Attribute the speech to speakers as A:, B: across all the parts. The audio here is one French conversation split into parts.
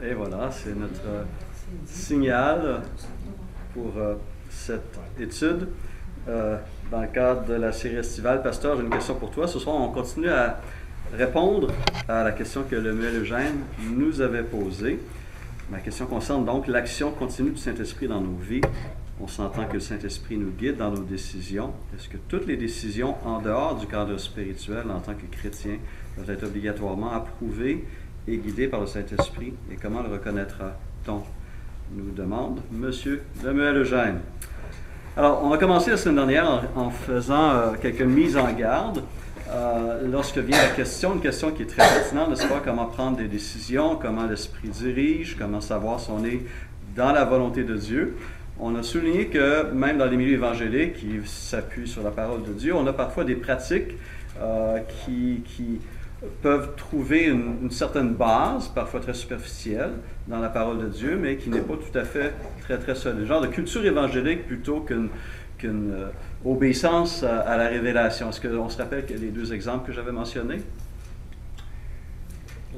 A: Et voilà, c'est notre signal pour cette étude. Dans le cadre de la série estivale, Pasteur, j'ai une question pour toi. Ce soir, on continue à répondre à la question que Lemuel Eugène nous avait posée. Ma question concerne donc l'action continue du Saint-Esprit dans nos vies. On s'entend que le Saint-Esprit nous guide dans nos décisions. Est-ce que toutes les décisions en dehors du cadre spirituel, en tant que chrétien, doivent être obligatoirement approuvées et guidées par le Saint-Esprit? Et comment le reconnaîtra-t-on? Nous demande M. Lemuel Eugène. Alors, on a commencé la semaine dernière en faisant quelques mises en garde. Lorsque vient la question, une question qui est très pertinente, n'est-ce pas? Comment prendre des décisions, comment l'Esprit dirige, comment savoir si on est dans la volonté de Dieu. On a souligné que même dans les milieux évangéliques qui s'appuient sur la parole de Dieu, on a parfois des pratiques qui peuvent trouver une certaine base, parfois très superficielle, dans la parole de Dieu, mais qui n'est pas tout à fait très solide. Le genre de culture évangélique plutôt qu'une obéissance à la révélation. Est-ce qu'on se rappelle les deux exemples que j'avais mentionnés?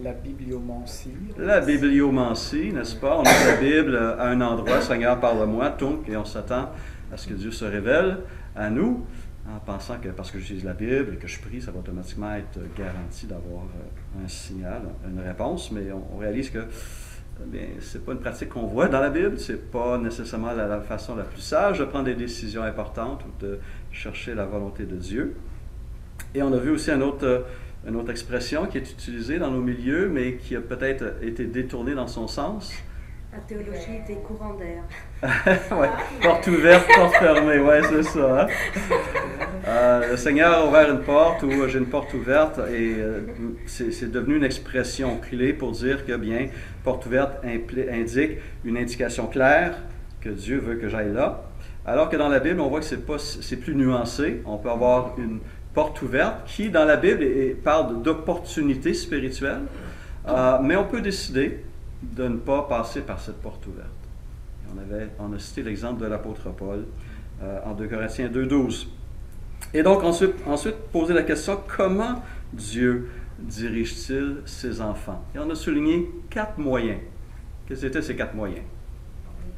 B: La bibliomancie.
A: La bibliomancie, n'est-ce pas? On ouvre la Bible à un endroit, Seigneur, parle-moi, donc, et on s'attend à ce que Dieu se révèle à nous, en pensant que parce que j'utilise la Bible et que je prie, ça va automatiquement être garanti d'avoir un signal, une réponse, mais on réalise que ce n'est pas une pratique qu'on voit dans la Bible, ce n'est pas nécessairement la façon la plus sage de prendre des décisions importantes ou de chercher la volonté de Dieu. Et on a vu aussi une autre expression qui est utilisée dans nos milieux, mais qui a peut-être été détournée dans son sens.
C: La théologie des courants d'air.
A: Oui, porte ouverte, porte fermée, oui, c'est ça. Hein? Le Seigneur a ouvert une porte ou j'ai une porte ouverte et c'est devenu une expression clé pour dire que, bien, porte ouverte indique une indication claire que Dieu veut que j'aille là. Alors que dans la Bible, on voit que c'est plus nuancé. On peut avoir une porte ouverte qui, dans la Bible, parle d'opportunité spirituelle, mais on peut décider de ne pas passer par cette porte ouverte. On a cité l'exemple de l'apôtre Paul en 2 Corinthiens 2,12. Et donc, ensuite, poser la question, comment Dieu dirige-t-il ses enfants? Et on a souligné 4 moyens. Quels étaient ces 4 moyens?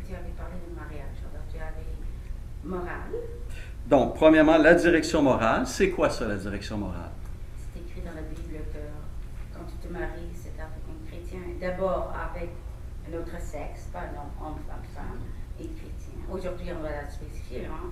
D: Tu avais parlé de mariage, alors tu avais morale.
A: Donc, premièrement, la direction morale. C'est quoi ça, la direction morale?
D: C'est écrit dans la Bible que quand tu te maries, c'est avec un chrétien, d'abord avec un autre sexe, pas un homme, femme, et chrétien. Aujourd'hui, on va la spécifier, hein?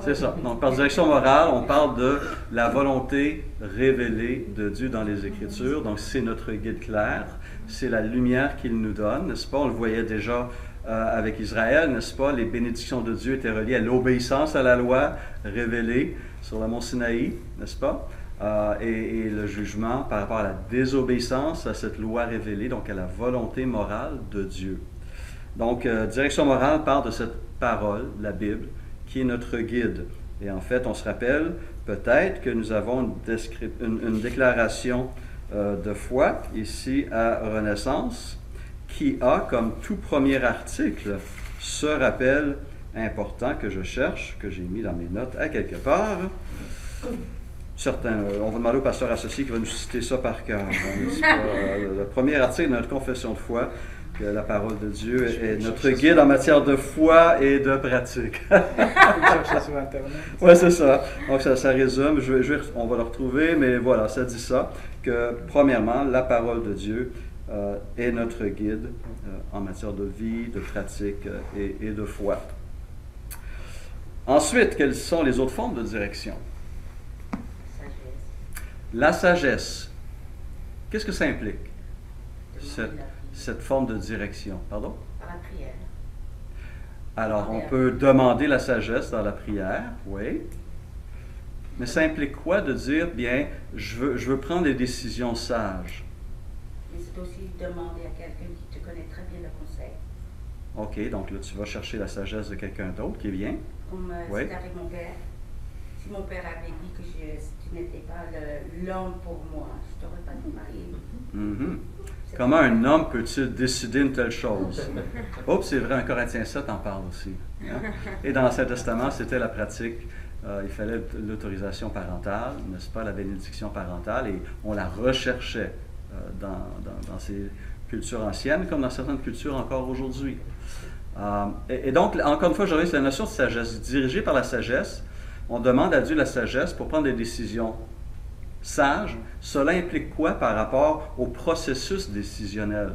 A: C'est ça. Donc, par direction morale, on parle de la volonté révélée de Dieu dans les Écritures. Donc, c'est notre guide clair. C'est la lumière qu'il nous donne, n'est-ce pas? On le voyait déjà avec Israël, n'est-ce pas? Les bénédictions de Dieu étaient reliées à l'obéissance à la loi révélée sur le mont Sinaï, n'est-ce pas? Et le jugement par rapport à la désobéissance à cette loi révélée, donc à la volonté morale de Dieu. Donc, direction morale parle de cette parole, la Bible, qui est notre guide. Et en fait, on se rappelle peut-être que nous avons une déclaration de foi ici à Renaissance qui a comme tout premier article ce rappel important que je cherche, que j'ai mis dans mes notes à quelque part. Certains, on va demander au pasteur associé qui va nous citer ça par cœur. Le premier article de notre confession de foi, que la parole de Dieu est notre guide en matière de foi et de pratique.
B: Sur Internet.
A: Oui, c'est ça. Donc, ça résume. On va le retrouver, mais voilà, ça dit ça, que premièrement, la parole de Dieu est notre guide en matière de vie, de pratique et de foi. Ensuite, quelles sont les autres formes de direction? La sagesse. Qu'est-ce que ça implique? Cette forme de direction. Pardon?
D: Par la prière.
A: Alors, on peut demander la sagesse dans la prière, oui. Mais ça implique quoi de dire, bien, je veux prendre des décisions sages?
D: Mais c'est aussi demander à quelqu'un qui te connaît très bien le conseil.
A: OK, donc là, tu vas chercher la sagesse de quelqu'un d'autre, qui est bien.
D: Comme
A: Oui.
D: c'était avec mon père. Si mon père avait dit que tu n'étais pas l'homme pour moi, je ne t'aurais pas marié.
A: Mm-hmm. Comment un homme peut-il décider une telle chose? Oups, c'est vrai, 1 Corinthiens 7 en parle aussi. Hein? Et dans l'Ancien Testament, c'était la pratique. Il fallait l'autorisation parentale, n'est-ce pas, la bénédiction parentale, et on la recherchait dans ces culture ancienne comme dans certaines cultures encore aujourd'hui. Et donc, encore une fois, je reviens sur la notion de sagesse. Dirigé par la sagesse, on demande à Dieu la sagesse pour prendre des décisions sages. Cela implique quoi par rapport au processus décisionnel?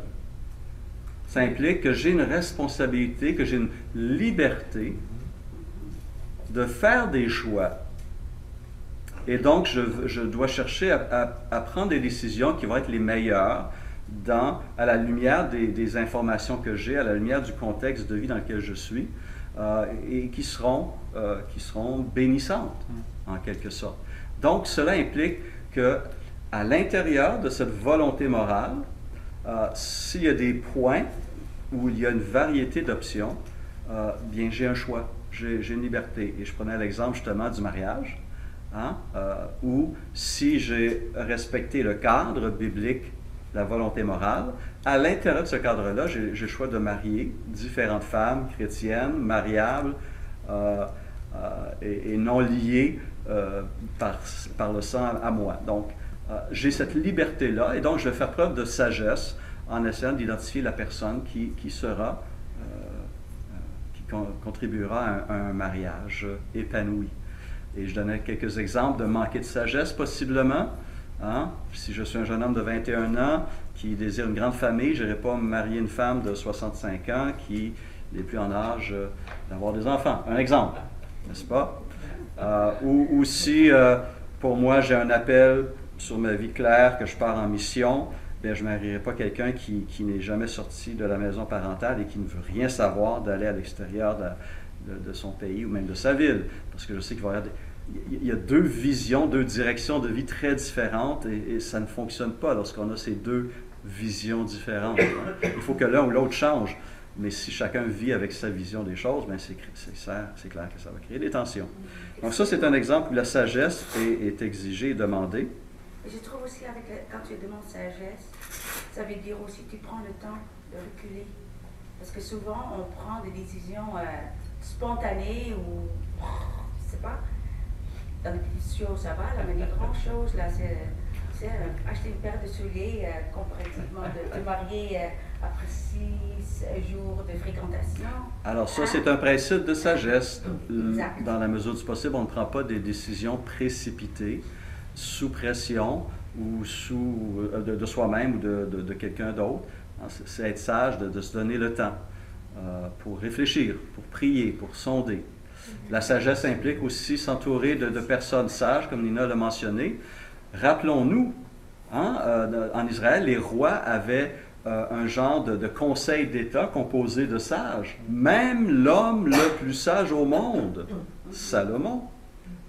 A: Ça implique que j'ai une responsabilité, que j'ai une liberté de faire des choix. Et donc, je dois chercher à prendre des décisions qui vont être les meilleures à la lumière des informations que j'ai, à la lumière du contexte de vie dans lequel je suis, et qui seront bénissantes, en quelque sorte. Donc, cela implique que, à l'intérieur de cette volonté morale, s'il y a des points où il y a une variété d'options, bien, j'ai un choix, j'ai une liberté. Et je prenais l'exemple justement du mariage, où si j'ai respecté le cadre biblique, la volonté morale, à l'intérieur de ce cadre-là, j'ai le choix de marier différentes femmes chrétiennes, mariables et non liées par le sang à moi. Donc, j'ai cette liberté-là, et donc je vais faire preuve de sagesse en essayant d'identifier la personne qui contribuera à un mariage épanoui. Et je donnais quelques exemples de manquer de sagesse, possiblement. Si je suis un jeune homme de 21 ans qui désire une grande famille, je n'irai pas marier une femme de 65 ans qui n'est plus en âge d'avoir des enfants. Un exemple, n'est-ce pas? Ou si, pour moi, j'ai un appel sur ma vie claire, que je pars en mission, bien, je ne marierai pas quelqu'un qui n'est jamais sorti de la maison parentale et qui ne veut rien savoir d'aller à l'extérieur de son pays ou même de sa ville. Parce que je sais qu'il va y avoir il y a deux visions, deux directions de vie très différentes et ça ne fonctionne pas lorsqu'on a ces deux visions différentes. Il faut que l'un ou l'autre change. Mais si chacun vit avec sa vision des choses, bien c'est clair que ça va créer des tensions. Donc ça, c'est un exemple où la sagesse est exigée et demandée.
D: Je trouve aussi, quand tu demandes sagesse, ça veut dire aussi que tu prends le temps de reculer. Parce que souvent, on prend des décisions spontanées ou, je ne sais pas, dans les petites choses, ça va, là, mais les grandes choses, là, c'est acheter une paire de souliers comparativement de te marier après 6 jours de fréquentation. Alors
A: ça, c'est un principe de sagesse. Dans la mesure du possible, on ne prend pas des décisions précipitées, sous pression ou de soi-même ou de quelqu'un d'autre. C'est être sage de se donner le temps pour réfléchir, pour prier, pour sonder. La sagesse implique aussi s'entourer de personnes sages, comme Nina l'a mentionné. Rappelons-nous, en Israël, les rois avaient un genre de conseil d'État composé de sages. Même l'homme le plus sage au monde, Salomon,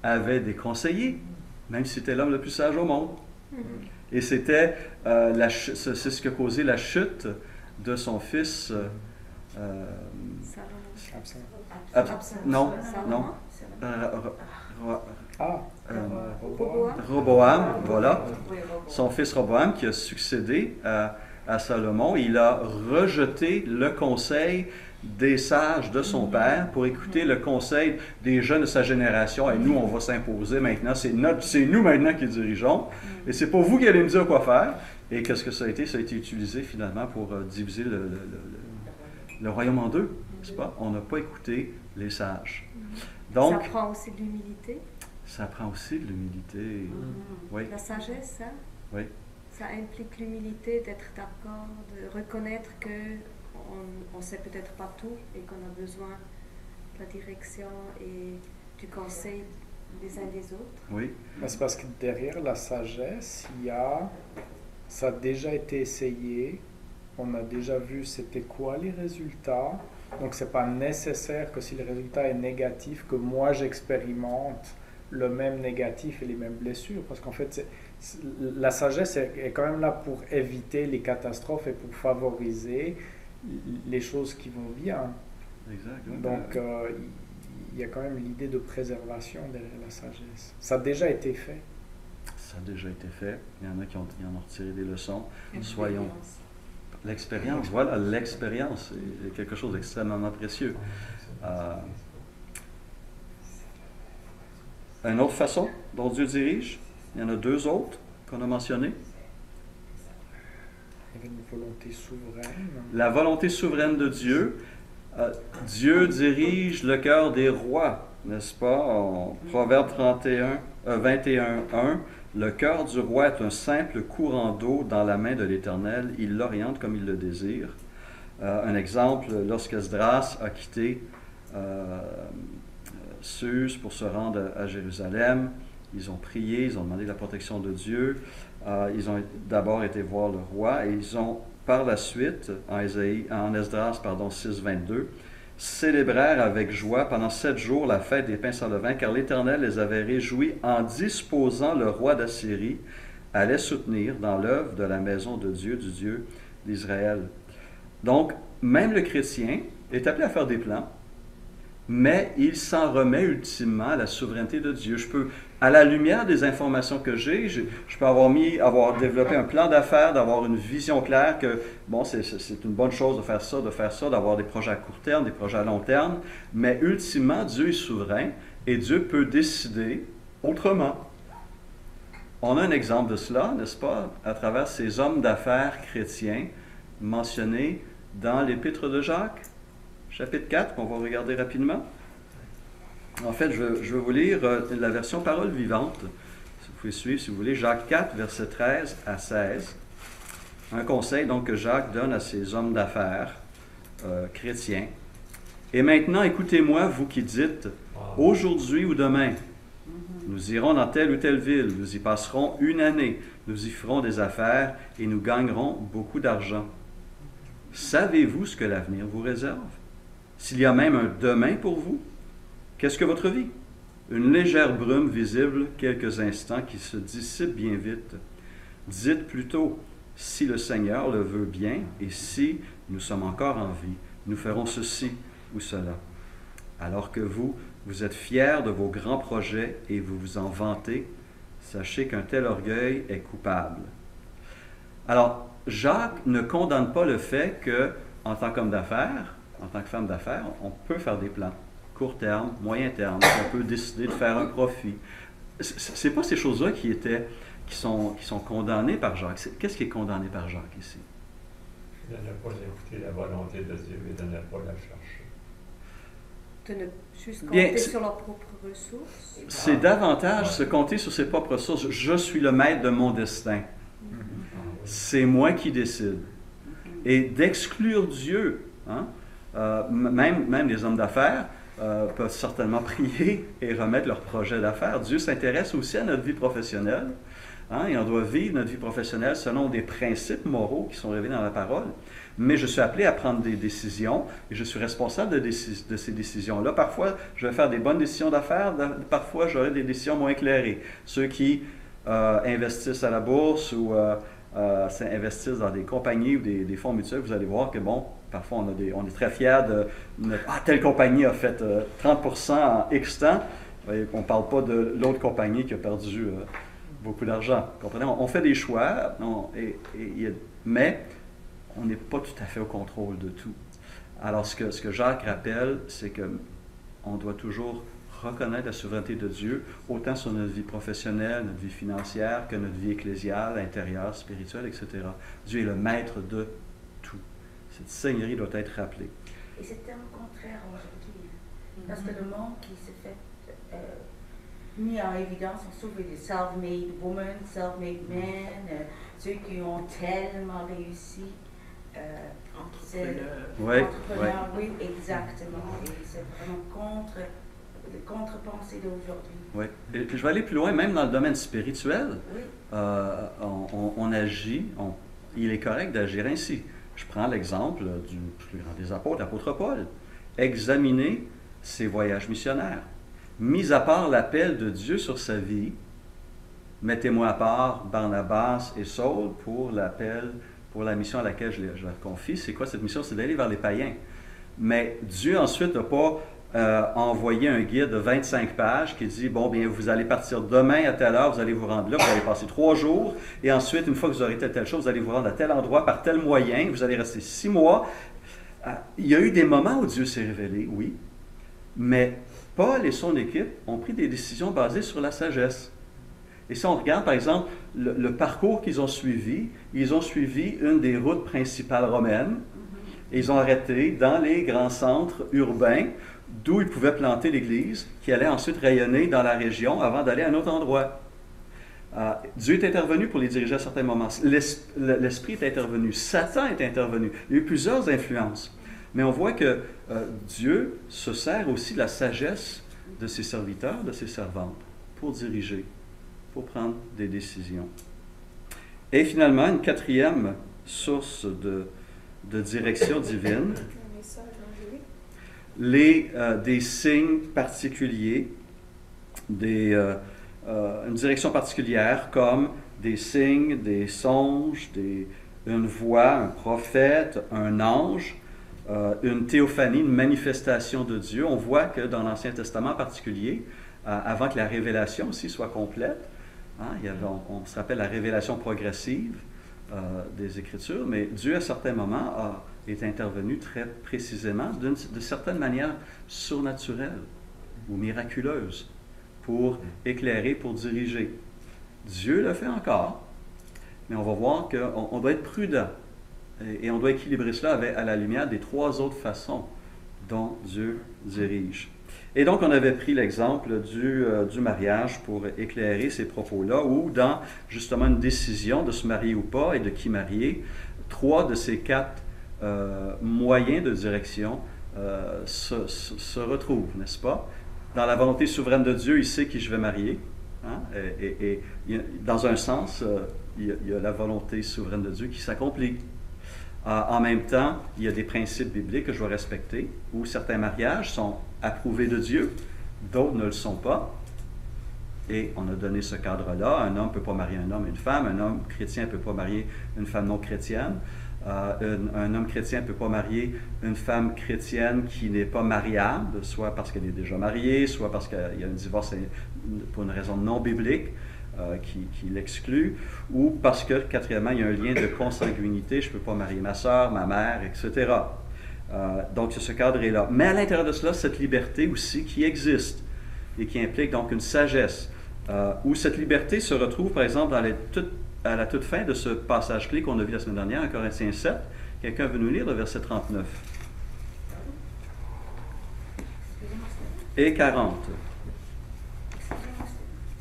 A: avait des conseillers, même si c'était l'homme le plus sage au monde. Et c'était c'est ce qui a causé la chute de son fils. Roboam, voilà. Son fils Roboam qui a succédé à Salomon. Il a rejeté le conseil des sages de son père pour écouter le conseil des jeunes de sa génération. Et nous, on va s'imposer maintenant. C'est nous maintenant qui dirigeons. Et c'est pas vous qui allez me dire quoi faire. Et qu'est-ce que ça a été? Ça a été utilisé finalement pour diviser le royaume en deux. N'est-ce pas? On n'a pas écouté les sages. Donc,
C: ça prend aussi de l'humilité.
A: Ça prend aussi de l'humilité. Oui.
C: La sagesse, ça?
A: Oui.
C: Ça implique l'humilité, d'être d'accord, de reconnaître qu'on ne sait peut-être pas tout et qu'on a besoin de la direction et du conseil des uns des autres.
A: Oui.
B: C'est parce que derrière la sagesse, ça a déjà été essayé, on a déjà vu c'était quoi les résultats, donc c'est pas nécessaire que si le résultat est négatif, que moi j'expérimente le même négatif et les mêmes blessures, parce qu'en fait la sagesse est quand même là pour éviter les catastrophes et pour favoriser les choses qui vont bien.
A: Exact.
B: Donc il y a quand même l'idée de préservation derrière la sagesse. Ça a déjà été fait.
A: Ça a déjà été fait. Il y en a qui en ont retiré des leçons. Soyons. L'expérience, voilà, l'expérience est quelque chose d'extrêmement précieux. Une autre façon dont Dieu dirige, il y en a deux autres qu'on a mentionnées.
B: avait une volonté souveraine.
A: La volonté souveraine de Dieu. Dieu dirige le cœur des rois, n'est-ce pas? En Proverbe 21:1, le cœur du roi est un simple courant d'eau dans la main de l'Éternel. Il l'oriente comme il le désire. Un exemple, lorsqu'Esdras a quitté Suse pour se rendre à Jérusalem, ils ont prié, ils ont demandé la protection de Dieu. Ils ont d'abord été voir le roi et ils ont par la suite, en Esdras 6:22, célébrèrent avec joie pendant 7 jours la fête des pains sans levain, car l'Éternel les avait réjouis en disposant le roi d'Assyrie à les soutenir dans l'œuvre de la maison de Dieu, du Dieu d'Israël. Donc, même le chrétien est appelé à faire des plans, mais il s'en remet ultimement à la souveraineté de Dieu. Je peux, à la lumière des informations que j'ai, je peux avoir développé un plan d'affaires, d'avoir une vision claire que, bon, c'est une bonne chose de faire ça, d'avoir des projets à court terme, des projets à long terme, mais ultimement, Dieu est souverain et Dieu peut décider autrement. On a un exemple de cela, n'est-ce pas, à travers ces hommes d'affaires chrétiens mentionnés dans l'Épître de Jacques, chapitre 4, qu'on va regarder rapidement. En fait, je vais vous lire la version parole vivante. Vous pouvez suivre, si vous voulez, Jacques 4, versets 13 à 16. Un conseil donc que Jacques donne à ces hommes d'affaires chrétiens. « Et maintenant, écoutez-moi, vous qui dites, aujourd'hui ou demain, nous irons dans telle ou telle ville, nous y passerons une année, nous y ferons des affaires et nous gagnerons beaucoup d'argent. Savez-vous ce que l'avenir vous réserve? S'il y a même un demain pour vous, qu'est-ce que votre vie? Une légère brume visible quelques instants qui se dissipe bien vite. Dites plutôt, si le Seigneur le veut bien et si nous sommes encore en vie, nous ferons ceci ou cela. Alors que vous êtes fiers de vos grands projets et vous vous en vantez, sachez qu'un tel orgueil est coupable. » Alors, Jacques ne condamne pas le fait que, en tant qu'homme d'affaires, en tant que femme d'affaires, on peut faire des plans, court terme, moyen terme, on peut décider de faire un profit. Ce n'est pas ces choses-là qui sont condamnées par Jacques. Qu'est-ce qui est condamné par Jacques ici?
E: De ne pas écouter la volonté de Dieu et de ne pas la chercher.
C: De ne juste compter sur leurs propres ressources.
A: C'est davantage se compter sur ses propres ressources. Je suis le maître de mon destin. C'est moi qui décide. Et d'exclure Dieu, hein? Même les hommes d'affaires peuvent certainement prier et remettre leurs projets d'affaires. Dieu s'intéresse aussi à notre vie professionnelle. Hein? Et on doit vivre notre vie professionnelle selon des principes moraux qui sont révélés dans la parole. Mais je suis appelé à prendre des décisions et je suis responsable de ces décisions-là. Parfois, je vais faire des bonnes décisions d'affaires, parfois, j'aurai des décisions moins éclairées. Ceux qui investissent à la bourse ou investissent dans des compagnies ou des fonds mutuels, vous allez voir que, bon, parfois, on est très fiers de telle compagnie a fait 30% en X temps. On ne parle pas de l'autre compagnie qui a perdu beaucoup d'argent. Comprenez? On fait des choix, mais on n'est pas tout à fait au contrôle de tout. Alors, ce que Jacques rappelle, c'est qu'on doit toujours reconnaître la souveraineté de Dieu, autant sur notre vie professionnelle, notre vie financière, que notre vie ecclésiale, intérieure, spirituelle, etc. Dieu est le maître de tout. Cette seigneurie doit être rappelée.
D: Et c'est tellement contraire aujourd'hui. Parce que le monde qui se fait mis en évidence, on trouve des self-made women, self-made men, ceux qui ont tellement réussi. Entrepreneurs, oui, exactement. Et c'est vraiment le contre-pensée d'aujourd'hui.
A: Oui. Et je vais aller plus loin, même dans le domaine spirituel.
D: Oui.
A: On agit, il est correct d'agir ainsi. Je prends l'exemple du plus grand des apôtres, l'apôtre Paul. Examinez ses voyages missionnaires. Mis à part l'appel de Dieu sur sa vie, mettez-moi à part Barnabas et Saul pour la mission à laquelle je leur confie. C'est quoi cette mission? C'est d'aller vers les païens. Mais Dieu ensuite n'a pas envoyé un guide de 25 pages qui dit, bon, bien, vous allez partir demain à telle heure, vous allez vous rendre là, vous allez passer 3 jours, et ensuite, une fois que vous aurez telle chose, vous allez vous rendre à tel endroit par tel moyen, vous allez rester 6 mois. Il y a eu des moments où Dieu s'est révélé, oui, mais Paul et son équipe ont pris des décisions basées sur la sagesse. Et si on regarde, par exemple, le parcours qu'ils ont suivi, ils ont suivi une des routes principales romaines, et ils ont arrêté dans les grands centres urbains, d'où ils pouvaient planter l'Église, qui allait ensuite rayonner dans la région avant d'aller à un autre endroit. Dieu est intervenu pour les diriger à certains moments. L'Esprit est intervenu. Satan est intervenu. Il y a eu plusieurs influences. Mais on voit que Dieu se sert aussi de la sagesse de ses serviteurs, de ses servantes, pour diriger, pour prendre des décisions. Et finalement, une quatrième source de direction divine, des signes particuliers, une direction particulière comme des signes, des songes, une voix, un prophète, un ange, une théophanie, une manifestation de Dieu. On voit que dans l'Ancien Testament en particulier, avant que la révélation aussi soit complète, on se rappelle la révélation progressive des Écritures, mais Dieu à certains moments est intervenu très précisément, de certaines manières surnaturelles ou miraculeuses, pour éclairer, pour diriger. Dieu le fait encore, mais on va voir qu'on doit être prudent et on doit équilibrer cela à la lumière des trois autres façons dont Dieu dirige. Et donc, on avait pris l'exemple du mariage pour éclairer ces propos-là, ou dans justement une décision de se marier ou pas et de qui marier, 3 de ces 4 moyens de direction se retrouvent, n'est-ce pas? Dans la volonté souveraine de Dieu, il sait qui je vais marier. Hein? Et dans un sens, il y a la volonté souveraine de Dieu qui s'accomplit. En même temps, il y a des principes bibliques que je dois respecter, où certains mariages sont approuvés de Dieu, d'autres ne le sont pas. Et on a donné ce cadre-là. Un homme ne peut pas marier un homme et une femme. Un homme chrétien ne peut pas marier une femme non chrétienne. Un homme chrétien ne peut pas marier une femme chrétienne qui n'est pas mariable, soit parce qu'elle est déjà mariée, soit parce qu'il y a un divorce pour une raison non biblique qui l'exclut, ou parce que, quatrièmement, il y a un lien de consanguinité, je ne peux pas marier ma soeur, ma mère, etc. Donc, ce cadre est là. Mais à l'intérieur de cela, cette liberté aussi qui existe et qui implique donc une sagesse, où cette liberté se retrouve, par exemple, à la toute fin de ce passage clé qu'on a vu la semaine dernière, en Corinthiens 7. Quelqu'un veut nous lire le verset 39 et 40.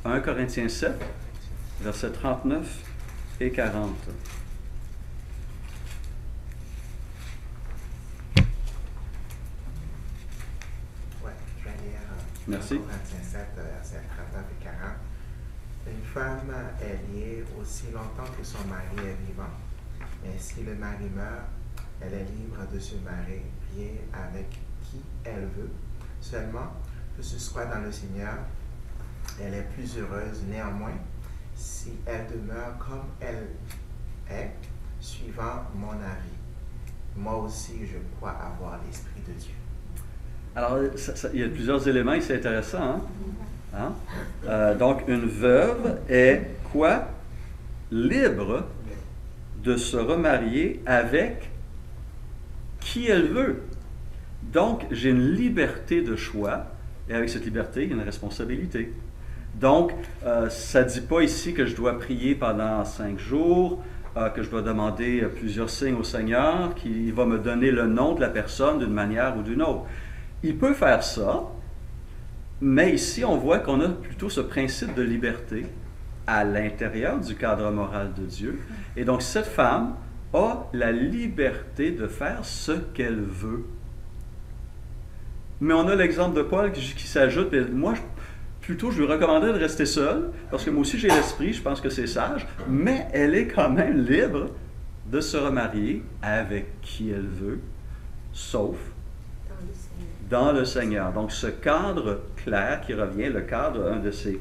A: 1 Corinthiens 7, versets 39 et 40.
F: Oui, je vais lire
A: Merci.
F: Corinthiens 7, versets 39 et 40. Une femme est liée aussi longtemps que son mari est vivant, mais si le mari meurt, elle est libre de se marier avec qui elle veut, seulement que ce soit dans le Seigneur. Elle est plus heureuse néanmoins si elle demeure comme elle est, suivant mon avis. Moi aussi, je crois avoir l'Esprit de Dieu.
A: Alors, il y a plusieurs éléments ici intéressants. Donc, une veuve est quoi? Libre de se remarier avec qui elle veut. Donc, j'ai une liberté de choix, et avec cette liberté, il y a une responsabilité. Donc, ça ne dit pas ici que je dois prier pendant 5 jours, que je dois demander plusieurs signes au Seigneur, qu'il va me donner le nom de la personne d'une manière ou d'une autre. Il peut faire ça, mais ici, on voit qu'on a plutôt ce principe de liberté à l'intérieur du cadre moral de Dieu. Et donc, cette femme a la liberté de faire ce qu'elle veut. Mais on a l'exemple de Paul qui s'ajoute, et moi, plutôt, je lui recommanderais de rester seule, parce que moi aussi, j'ai l'esprit, je pense que c'est sage, mais elle est quand même libre de se remarier avec qui elle veut, sauf dans le Seigneur. Donc, ce cadre clair qui revient, le cadre, un de ces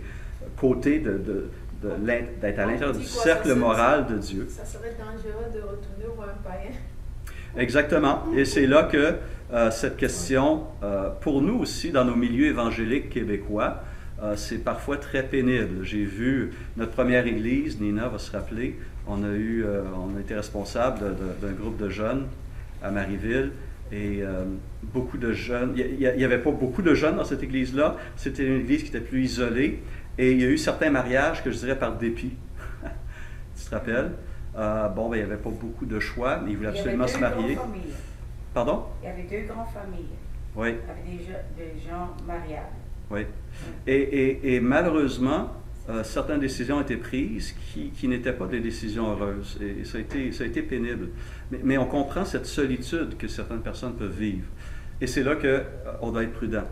A: côtés d'être à l'intérieur du cercle moral de Dieu.
G: Ça serait dangereux de retourner voir un païen.
A: Exactement. Et c'est là que cette question, pour nous aussi, dans nos milieux évangéliques québécois, c'est parfois très pénible. J'ai vu notre première église, Nina va se rappeler, on a été responsable d'un groupe de jeunes à Marieville, Et beaucoup de jeunes, il n'y avait pas beaucoup de jeunes dans cette église-là, c'était une église qui était plus isolée, et il y a eu certains mariages que je dirais par dépit. Tu te rappelles? Il n'y avait pas beaucoup de choix, mais ils voulaient absolument se marier. Pardon?
D: Il y avait 2 grandes familles.
A: Oui.
D: Avec des gens mariables.
A: Oui. Et malheureusement, certaines décisions ont été prises qui n'étaient pas des décisions heureuses. Et ça a été pénible. Mais on comprend cette solitude que certaines personnes peuvent vivre. Et c'est là qu'on doit être prudent.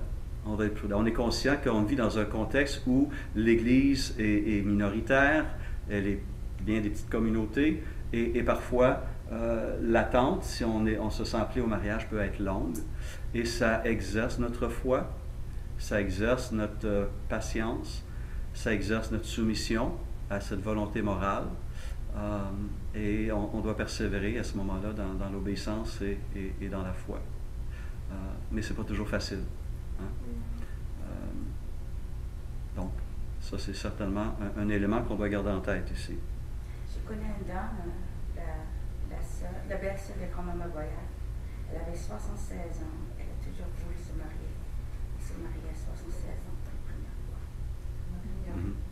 A: On doit être prudent. On est conscient qu'on vit dans un contexte où l'Église est minoritaire, elle est bien des petites communautés, et parfois l'attente, si on se sent appelé au mariage, peut être longue. Et ça exerce notre foi, ça exerce notre patience, ça exerce notre soumission à cette volonté morale. Et on doit persévérer à ce moment-là dans l'obéissance et dans la foi. Mais ce n'est pas toujours facile. Hein? Donc, ça c'est certainement un élément qu'on doit garder en tête ici.
D: Je connais une dame, la belle-sœur de grand-maman Boyard. Elle avait 76 ans. Elle a toujours voulu se marier. Elle s'est mariée à 76 ans pour la première fois.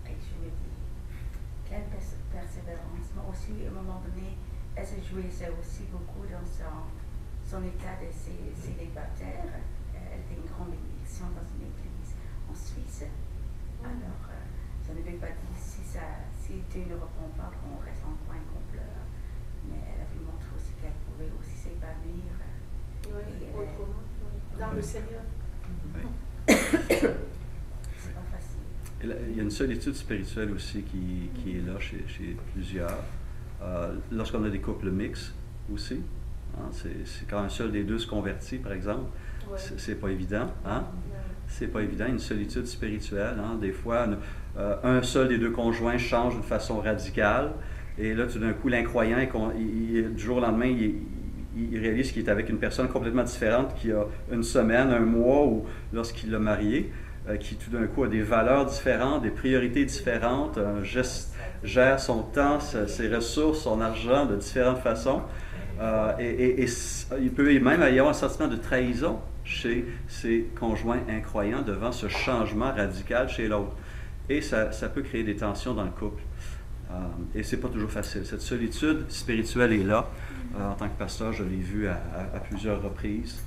D: Et je me dis, quelle persévérance. Moi aussi, à un moment donné, elle se jouissait aussi beaucoup dans son état de célibataire. Elle était une grande bénédiction dans une église en Suisse. Alors, ça ne veut pas dire si Dieu ne répond pas qu'on reste en coin qu'on pleure. Mais elle a vu montrer aussi qu'elle pouvait aussi s'épanouir.
G: Autrement, dans le Seigneur.
D: C'est pas facile.
A: Il y a une solitude spirituelle aussi qui est là chez plusieurs. Lorsqu'on a des couples mixtes aussi, hein, c'est quand un seul des deux se convertit, par exemple, c'est pas évident. Hein? C'est pas évident, une solitude spirituelle. Hein? Des fois, un seul des deux conjoints change d'une façon radicale, et là, tout d'un coup, l'incroyant, du jour au lendemain, il réalise qu'il est avec une personne complètement différente qui a une semaine, un mois, ou lorsqu'il l'a marié, qui tout d'un coup a des valeurs différentes, des priorités différentes, gère son temps, ses ressources, son argent de différentes façons. Et il peut même y avoir un sentiment de trahison chez ses conjoints incroyants devant ce changement radical chez l'autre. Et ça peut créer des tensions dans le couple. Et c'est pas toujours facile. Cette solitude spirituelle est là. En tant que pasteur, je l'ai vu à plusieurs reprises.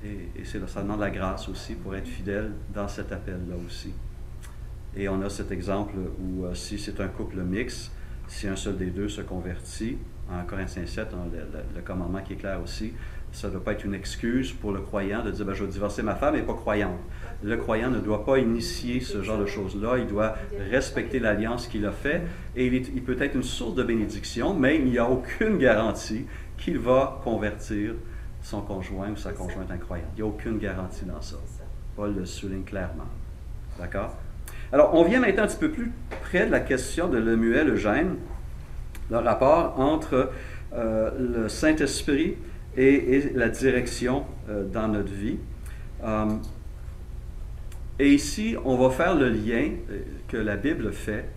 A: Et ça demande la grâce aussi pour être fidèle dans cet appel-là aussi. Et on a cet exemple où si c'est un couple mixte, si un seul des deux se convertit, en Corinthiens 7, on a le commandement qui est clair aussi, ça ne doit pas être une excuse pour le croyant de dire je vais divorcer ma femme, elle n'est pas croyante. Le croyant ne doit pas initier ce genre de choses-là, il doit respecter l'alliance qu'il a faite, et il peut être une source de bénédiction, mais il n'y a aucune garantie qu'il va convertir son conjoint ou sa conjointe incroyante. Il n'y a aucune garantie dans ça. Paul le souligne clairement. D'accord? Alors, on vient maintenant un petit peu plus près de la question de Lemuel Eugène, le rapport entre le Saint-Esprit et la direction dans notre vie. Et ici, on va faire le lien que la Bible fait.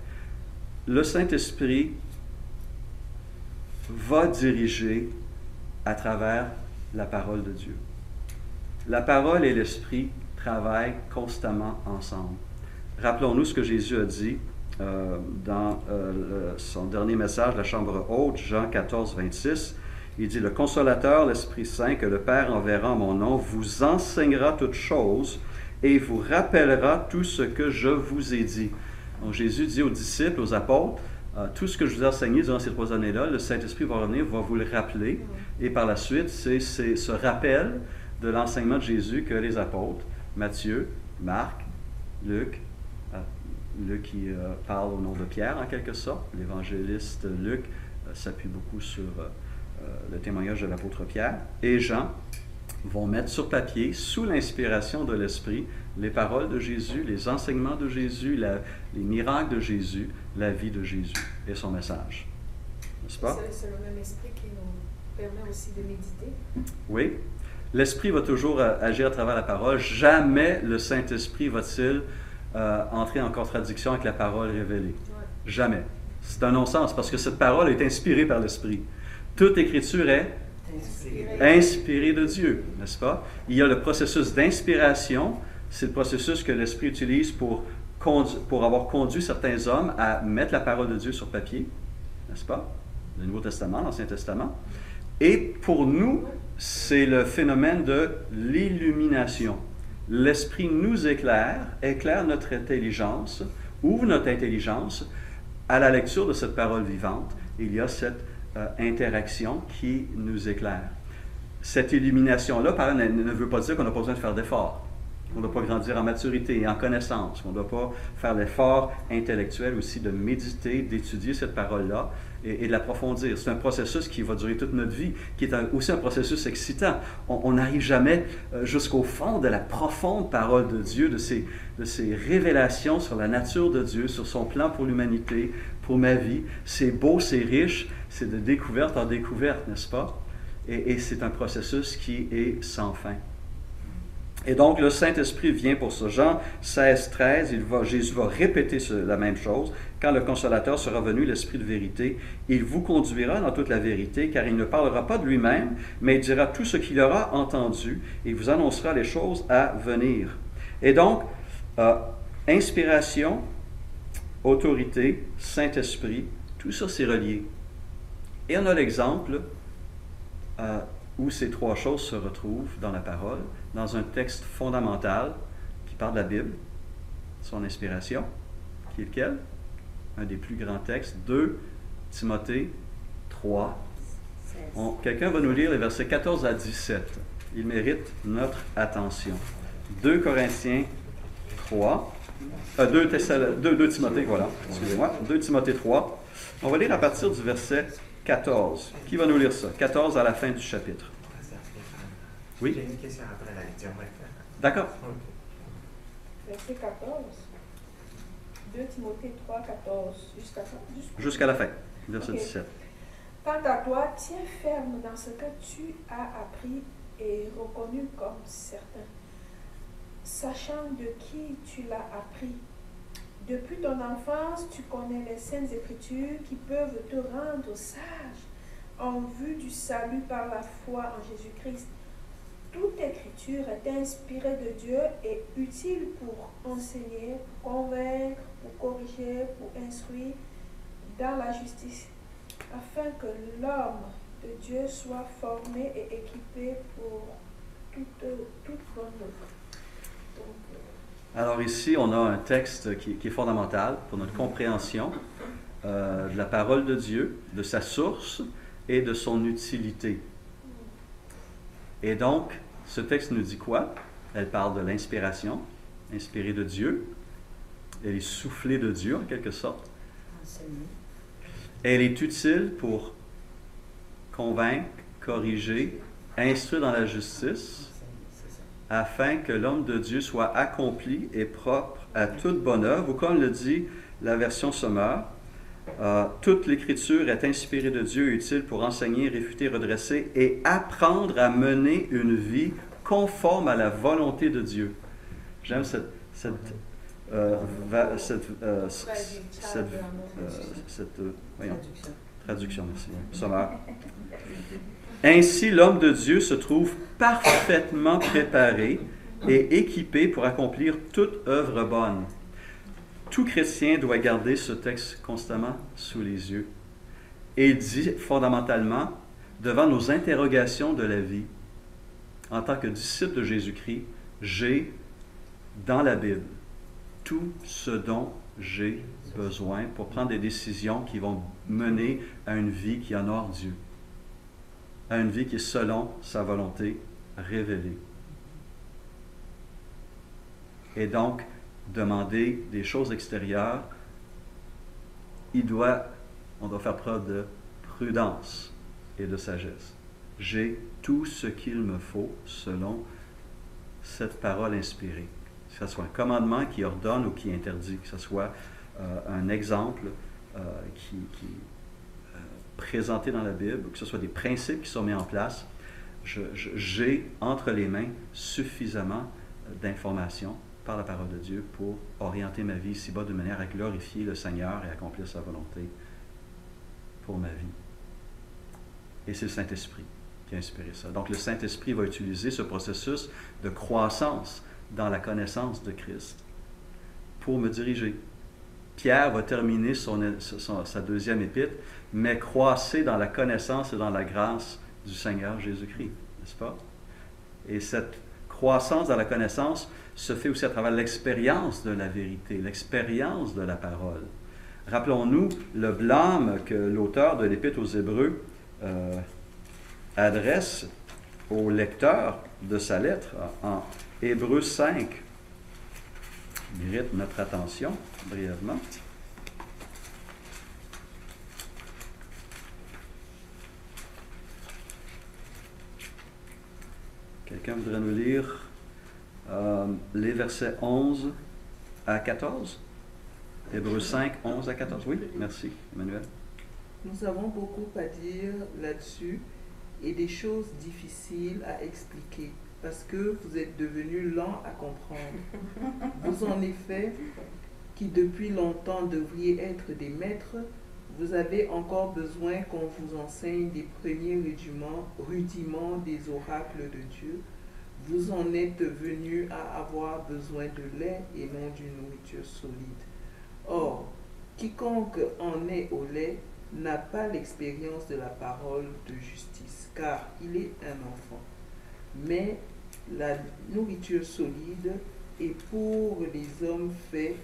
A: Le Saint-Esprit va diriger à travers la parole de Dieu. La parole et l'Esprit travaillent constamment ensemble. Rappelons-nous ce que Jésus a dit dans son dernier message, la chambre haute, Jean 14, 26. Il dit, « Le Consolateur, l'Esprit Saint, que le Père enverra en mon nom, vous enseignera toutes choses et vous rappellera tout ce que je vous ai dit. » Donc Jésus dit aux disciples, aux apôtres, tout ce que je vous ai enseigné durant ces 3 années-là, le Saint-Esprit va revenir, va vous le rappeler. Et par la suite, c'est ce rappel de l'enseignement de Jésus que les apôtres, Matthieu, Marc, Luc qui parle au nom de Pierre en quelque sorte, l'évangéliste Luc s'appuie beaucoup sur le témoignage de l'apôtre Pierre, et Jean vont mettre sur papier, sous l'inspiration de l'Esprit, les paroles de Jésus, les enseignements de Jésus, les miracles de Jésus, la vie de Jésus et son message. N'est-ce pas?
G: C'est le même esprit qui nous permet aussi de méditer.
A: Oui. L'Esprit va toujours agir à travers la parole. Jamais le Saint-Esprit va-t-il entrer en contradiction avec la parole révélée. Jamais. C'est un non-sens parce que cette parole est inspirée par l'Esprit. Toute Écriture est Inspiré de Dieu, n'est-ce pas? Il y a le processus d'inspiration, c'est le processus que l'Esprit utilise pour avoir conduit certains hommes à mettre la parole de Dieu sur papier, n'est-ce pas? Le Nouveau Testament, l'Ancien Testament. Et pour nous, c'est le phénomène de l'illumination. L'Esprit nous éclaire notre intelligence, ouvre notre intelligence à la lecture de cette parole vivante. Il y a cette interaction qui nous éclaire. Cette illumination-là, par exemple, ne veut pas dire qu'on n'a pas besoin de faire d'efforts. On ne doit pas grandir en maturité et en connaissance. On ne doit pas faire l'effort intellectuel aussi de méditer, d'étudier cette parole-là et de l'approfondir. C'est un processus qui va durer toute notre vie, qui est aussi un processus excitant. On n'arrive jamais jusqu'au fond de la profonde parole de Dieu, de ses révélations sur la nature de Dieu, sur son plan pour l'humanité, pour ma vie. C'est beau, c'est riche, c'est de découverte en découverte, n'est-ce pas? Et c'est un processus qui est sans fin. Et donc, le Saint-Esprit vient pour ça. Jean 16, 13, Jésus va répéter la même chose. Quand le Consolateur sera venu, l'Esprit de vérité, il vous conduira dans toute la vérité, car il ne parlera pas de lui-même, mais il dira tout ce qu'il aura entendu et vous annoncera les choses à venir. Et donc, inspiration, autorité, Saint-Esprit, tout ça c'est relié. Et on a l'exemple où ces trois choses se retrouvent dans la parole, dans un texte fondamental qui parle de la Bible, son inspiration, qui est lequel? Un des plus grands textes, 2 Timothée 3. Quelqu'un va nous lire les versets 14 à 17. Il mérite notre attention. 2 Corinthiens 3, 2 Timothée, voilà, excusez-moi, 2 Timothée 3. On va lire à partir du verset 14. Qui va nous lire ça? 14 à la fin du chapitre. Oui?
F: J'ai une question après la lecture.
A: D'accord.
G: Verset 14. 2 Timothée 3, 14.
A: Jusqu'à la fin, verset 17.
G: Quant à toi, tiens ferme dans ce que tu as appris et reconnu comme certain, sachant de qui tu l'as appris. Depuis ton enfance, tu connais les saintes écritures qui peuvent te rendre sage en vue du salut par la foi en Jésus-Christ. Toute écriture est inspirée de Dieu et utile pour enseigner, pour convaincre, pour corriger, pour instruire dans la justice, afin que l'homme de Dieu soit formé et équipé pour toute bonne œuvre.
A: Alors ici, on a un texte qui est fondamental pour notre compréhension de la parole de Dieu, de sa source et de son utilité. Et donc, ce texte nous dit quoi? Elle parle de l'inspiration, inspirée de Dieu. Elle est soufflée de Dieu, en quelque sorte. Elle est utile pour convaincre, corriger, instruire dans la justice, afin que l'homme de Dieu soit accompli et propre à toute bonne œuvre, ou comme le dit la version Sommer, toute l'Écriture est inspirée de Dieu et utile pour enseigner, réfuter, redresser et apprendre à mener une vie conforme à la volonté de Dieu. J'aime cette traduction, merci. Sommer. Ainsi, l'homme de Dieu se trouve parfaitement préparé et équipé pour accomplir toute œuvre bonne. Tout chrétien doit garder ce texte constamment sous les yeux. Et il dit fondamentalement, devant nos interrogations de la vie, en tant que disciple de Jésus-Christ, j'ai dans la Bible tout ce dont j'ai besoin pour prendre des décisions qui vont mener à une vie qui honore Dieu, à une vie qui est selon sa volonté révélée. Et donc, demander des choses extérieures, on doit faire preuve de prudence et de sagesse. J'ai tout ce qu'il me faut selon cette parole inspirée. Que ce soit un commandement qui ordonne ou qui interdit, que ce soit un exemple qui est présenté dans la Bible, que ce soit des principes qui sont mis en place, j'ai entre les mains suffisamment d'informations par la parole de Dieu pour orienter ma vie ici-bas de manière à glorifier le Seigneur et accomplir sa volonté pour ma vie. Et c'est le Saint-Esprit qui a inspiré ça. Donc le Saint-Esprit va utiliser ce processus de croissance dans la connaissance de Christ pour me diriger. Pierre va terminer sa deuxième épître, mais croissez dans la connaissance et dans la grâce du Seigneur Jésus-Christ, n'est-ce pas? Et cette croissance dans la connaissance se fait aussi à travers l'expérience de la vérité, l'expérience de la parole. Rappelons-nous le blâme que l'auteur de l'Épître aux Hébreux adresse au lecteur de sa lettre en Hébreux 5. Mérite notre attention brièvement. Quelqu'un voudrait nous lire les versets 11 à 14? Hébreux 5, 11 à 14. Oui, merci, Emmanuel.
H: Nous avons beaucoup à dire là-dessus et des choses difficiles à expliquer parce que vous êtes devenus lents à comprendre. Vous, en effet, qui depuis longtemps devriez être des maîtres, vous avez encore besoin qu'on vous enseigne des premiers rudiments des oracles de Dieu. Vous en êtes venus à avoir besoin de lait et non d'une nourriture solide. Or, quiconque en est au lait n'a pas l'expérience de la parole de justice, car il est un enfant. Mais la nourriture solide est pour les hommes faits,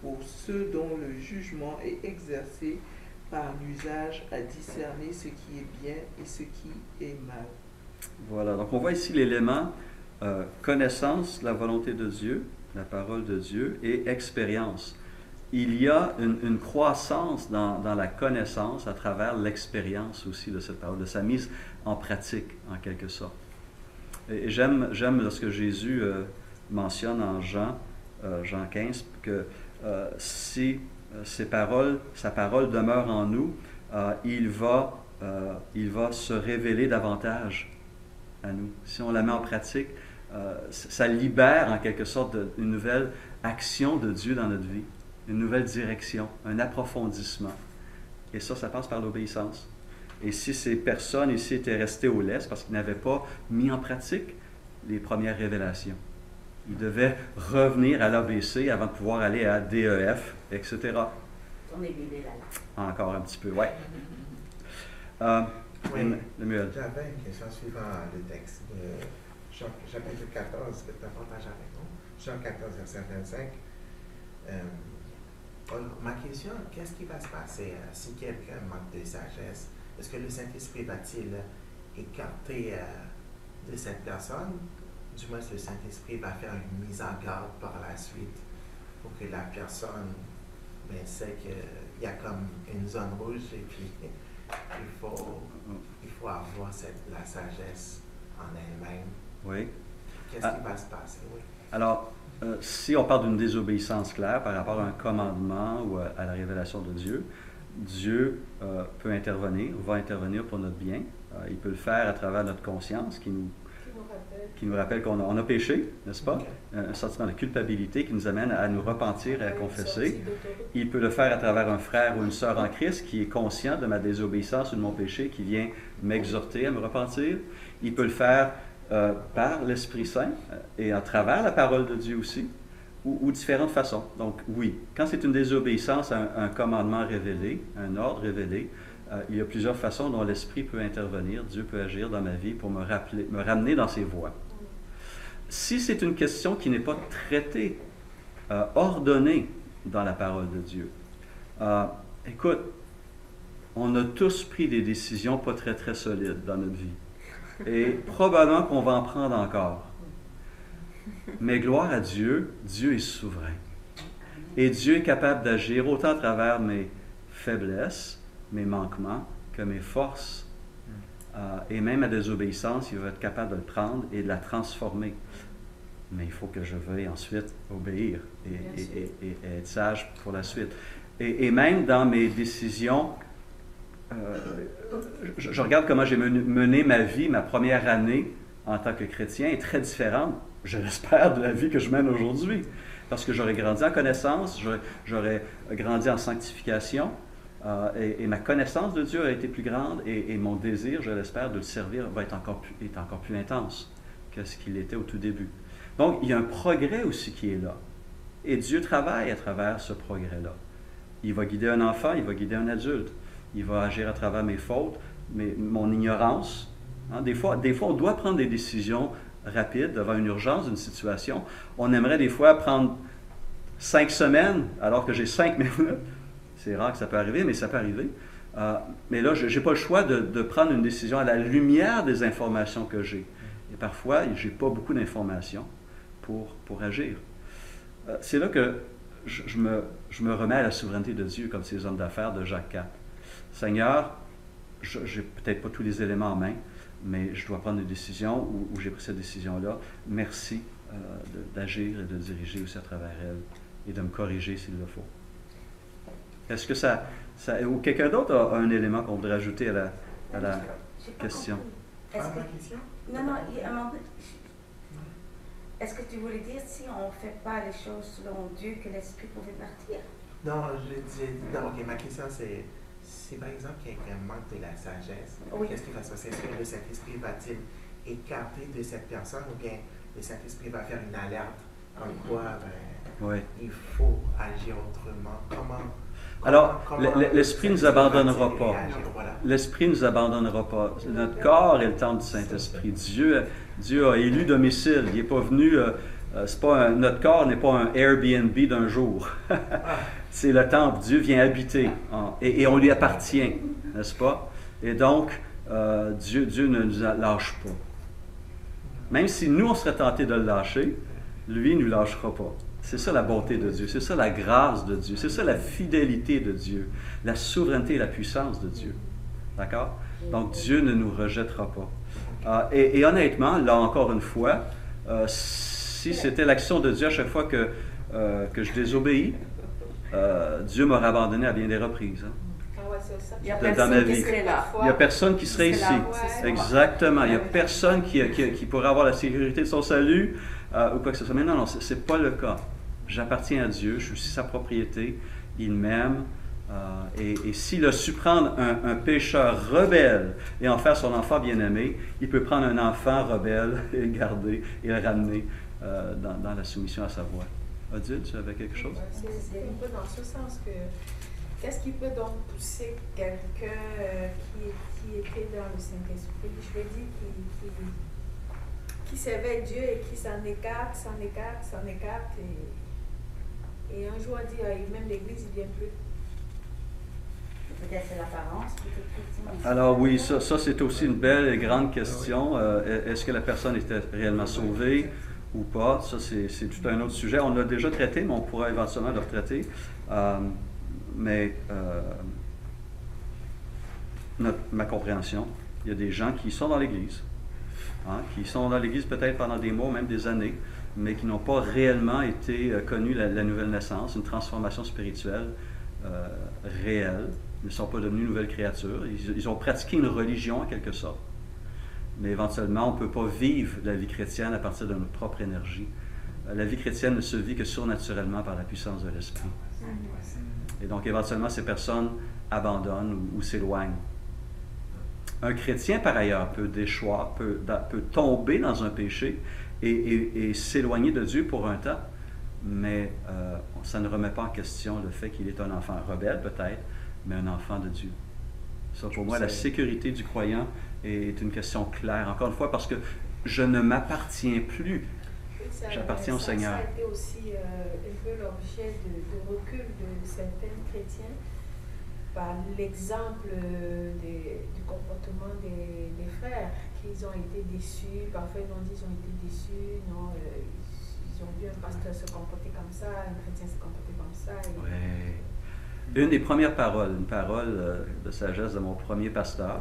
H: pour ceux dont le jugement est exercé par l'usage à discerner ce qui est bien et ce qui est mal.
A: Voilà, donc on voit ici l'élément connaissance de la volonté de Dieu, la parole de Dieu, et expérience. Il y a une croissance dans la connaissance à travers l'expérience aussi de cette parole, de sa mise en pratique, en quelque sorte. Et j'aime lorsque Jésus mentionne en Jean 15 que si sa parole demeure en nous, il va se révéler davantage à nous. Si on la met en pratique, ça libère en quelque sorte une nouvelle action de Dieu dans notre vie, une nouvelle direction, un approfondissement. Et ça passe par l'obéissance. Et si ces personnes ici étaient restées au lait, c'est parce qu'ils n'avaient pas mis en pratique les premières révélations. Ils devaient revenir à l'ABC avant de pouvoir aller à DEF, etc.
D: On est bébé là.
A: Encore un petit peu, ouais.
F: Oui,
A: Lemuel.
F: j'avais une question suivant le texte de chapitre 14 que tu as partagé avec nous. Jean 14, verset 25. Ma question, qu'est-ce qui va se passer si quelqu'un manque de sagesse? Est-ce que le Saint-Esprit va-t-il écarter de cette personne? Du moins, le Saint-Esprit va faire une mise en garde par la suite pour que la personne sait qu'il y a comme une zone rouge et puis il faut avoir la sagesse en elle-même.
A: Oui.
F: Qu'est-ce qui va se passer? Oui.
A: Alors, si on parle d'une désobéissance claire par rapport à un commandement ou à la révélation de Dieu, Dieu peut intervenir, va intervenir pour notre bien. Il peut le faire à travers notre conscience qui nous rappelle qu'on a péché, n'est-ce pas? Un sentiment de culpabilité qui nous amène à nous repentir et à confesser. Il peut le faire à travers un frère ou une sœur en Christ qui est conscient de ma désobéissance ou de mon péché, qui vient m'exhorter à me repentir. Il peut le faire par l'Esprit Saint et à travers la parole de Dieu aussi, ou différentes façons. Donc oui, quand c'est une désobéissance à un commandement révélé, un ordre révélé, il y a plusieurs façons dont l'Esprit peut intervenir, Dieu peut agir dans ma vie pour me ramener dans ses voies. Si c'est une question qui n'est pas traitée, ordonnée dans la parole de Dieu, écoute, on a tous pris des décisions pas très très solides dans notre vie. Et probablement qu'on va en prendre encore. Mais gloire à Dieu, Dieu est souverain. Et Dieu est capable d'agir autant à travers mes faiblesses, mes manquements, que mes forces. Et même à désobéissance, il va être capable de le prendre et de la transformer. Mais il faut que je veuille ensuite obéir et être sage pour la suite. Et même dans mes décisions, je regarde comment j'ai mené ma vie, ma première année en tant que chrétien est très différente, je l'espère, de la vie que je mène aujourd'hui. Parce que j'aurais grandi en connaissance, j'aurais grandi en sanctification, Et ma connaissance de Dieu a été plus grande et mon désir, je l'espère, de le servir va être encore plus intense que ce qu'il était au tout début. Donc, il y a un progrès aussi qui est là. Et Dieu travaille à travers ce progrès-là. Il va guider un enfant, il va guider un adulte. Il va agir à travers mes fautes, mon ignorance. Hein, des fois, on doit prendre des décisions rapides devant une urgence d'une situation. On aimerait des fois prendre 5 semaines alors que j'ai 5 minutes. C'est rare que ça peut arriver, mais ça peut arriver. Mais là, je n'ai pas le choix de prendre une décision à la lumière des informations que j'ai. Et parfois, je n'ai pas beaucoup d'informations pour agir. C'est là que je me remets à la souveraineté de Dieu, comme ces hommes d'affaires de Jacques IV. Seigneur, je n'ai peut-être pas tous les éléments en main, mais je dois prendre une décision où j'ai pris cette décision-là. Merci d'agir et de diriger aussi à travers elle et de me corriger s'il le faut. Est-ce que ça ou quelqu'un d'autre a un élément qu'on voudrait ajouter à la question?
D: Est-ce que tu voulais dire si on ne fait pas les choses selon Dieu que l'esprit pouvait partir?
F: Non, ok, ma question c'est, si par exemple quelqu'un manque de la sagesse, qu'est-ce qui va se passer? Est-ce que le Saint-Esprit va-t-il écarter de cette personne ou bien le Saint-Esprit va faire une alerte en quoi il faut agir autrement?
A: Alors, l'Esprit ne nous abandonnera pas. L'Esprit ne nous abandonnera pas. Notre corps est le temple du Saint-Esprit. Dieu a élu domicile. Il n'est pas venu... notre corps n'est pas un Airbnb d'un jour. C'est le temple. Dieu vient habiter. Et on lui appartient, n'est-ce pas? Et donc, Dieu ne nous lâche pas. Même si nous, on serait tentés de le lâcher, lui ne nous lâchera pas. C'est ça la bonté de Dieu, c'est ça la grâce de Dieu, c'est ça la fidélité de Dieu, la souveraineté et la puissance de Dieu. D'accord? Donc Dieu ne nous rejettera pas. Et honnêtement, là encore une fois, si c'était l'action de Dieu à chaque fois que je désobéis, Dieu m'aurait abandonné à bien des reprises. Hein? Dans ma vie. Il n'y a personne qui serait ici. Exactement. Il n'y a personne qui pourrait avoir la sécurité de son salut ou quoi que ce soit. Mais non, ce n'est pas le cas. J'appartiens à Dieu, je suis aussi sa propriété, il m'aime. Et s'il a su prendre un pécheur rebelle et en faire son enfant bien-aimé, il peut prendre un enfant rebelle et le garder et le ramener dans la soumission à sa voix. Odile, tu avais quelque chose?
G: C'est un peu dans ce sens que qu'est-ce qui peut donc pousser quelqu'un qui était dans le Saint-Esprit, je veux dire, qui servait Dieu et qui s'en écarte, et un jour dit, même l'Église, il ne vient plus.
D: Peut-être c'est l'apparence qui était chrétienne.
A: Alors oui, ça c'est aussi une belle et grande question. Est-ce que la personne était réellement sauvée ou pas? Ça, c'est tout un autre sujet. On l'a déjà traité, mais on pourra éventuellement le retraiter. Ma compréhension, il y a des gens qui sont dans l'Église, qui sont dans l'Église peut-être pendant des mois, même des années, mais qui n'ont pas réellement été connus la nouvelle naissance, une transformation spirituelle réelle. Ils ne sont pas devenus nouvelles créatures. Ils ont pratiqué une religion en quelque sorte. Mais éventuellement, on ne peut pas vivre la vie chrétienne à partir de notre propre énergie. La vie chrétienne ne se vit que surnaturellement par la puissance de l'Esprit. Et donc, éventuellement, ces personnes abandonnent ou s'éloignent. Un chrétien, par ailleurs, peut déchoir, peut tomber dans un péché et s'éloigner de Dieu pour un temps. Mais ça ne remet pas en question le fait qu'il est un enfant rebelle, peut-être, mais un enfant de Dieu. Ça, pour moi, la sécurité du croyant est une question claire. Encore une fois, parce que je ne m'appartiens plus. J'appartiens au Seigneur.
G: Ça a été aussi un peu l'objet de recul de certains chrétiens par l'exemple du comportement des frères, qu'ils ont été déçus. Parfois, ils ont dit qu'ils ont été déçus. Non, ils ont vu un pasteur se comporter comme ça, un chrétien se comporter comme ça.
A: Oui. Une des premières paroles, une parole de sagesse de mon premier pasteur,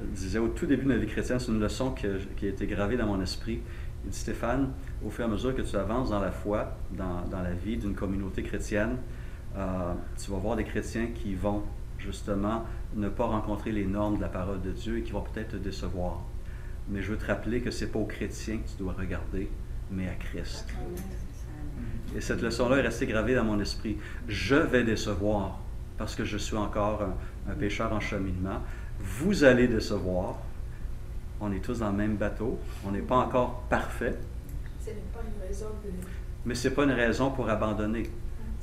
A: disait au tout début de ma vie chrétienne, c'est une leçon qui a été gravée dans mon esprit. Il dit, Stéphane, au fur et à mesure que tu avances dans la foi, dans la vie d'une communauté chrétienne, tu vas voir des chrétiens qui vont justement ne pas rencontrer les normes de la parole de Dieu et qui vont peut-être te décevoir. Mais je veux te rappeler que ce n'est pas aux chrétiens que tu dois regarder, mais à Christ. Et cette leçon-là est restée gravée dans mon esprit. Je vais décevoir parce que je suis encore un pécheur en cheminement. Vous allez décevoir. On est tous dans le même bateau. On n'est pas encore parfait.
G: Ce n'est pas une raison de...
A: Mais ce n'est pas une raison pour abandonner.